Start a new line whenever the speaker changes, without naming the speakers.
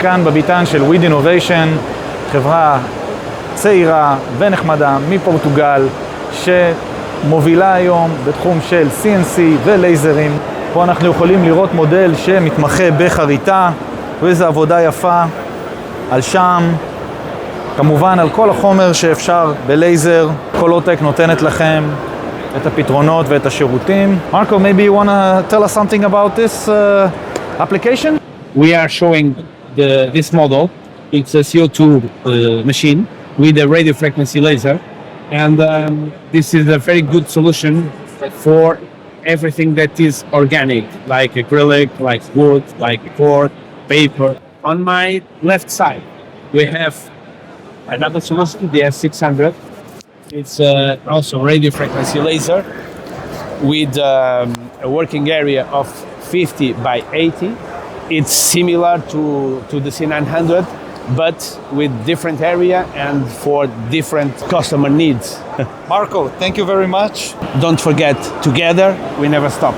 כאן בביתן של WIDINOVATION, חברה צעירה ונחמדה מפורטוגל שמובילה היום בתחום של CNC ולייזרים. פה אנחנו יכולים לראות מודל שמתמחה בחריטה, ואיזו עבודה יפה על שם, כמובן על כל החומר שאפשר בלייזר. קולוטק נותנת לכם את הפתרונות ואת השירותים. מרקו, maybe you want to tell us something about this application?
We are showing this model. It's a CO2 machine with a radio frequency laser, and this is a very good solution for everything that is organic, like acrylic, like wood, like board, paper. On my left side, we have another solution, the S600. It's also radio frequency laser with a working area of 50 by 80. It's similar to the C900, but with different area and for different customer needs.
Marco, thank you very much.
Don't forget, together we never stop.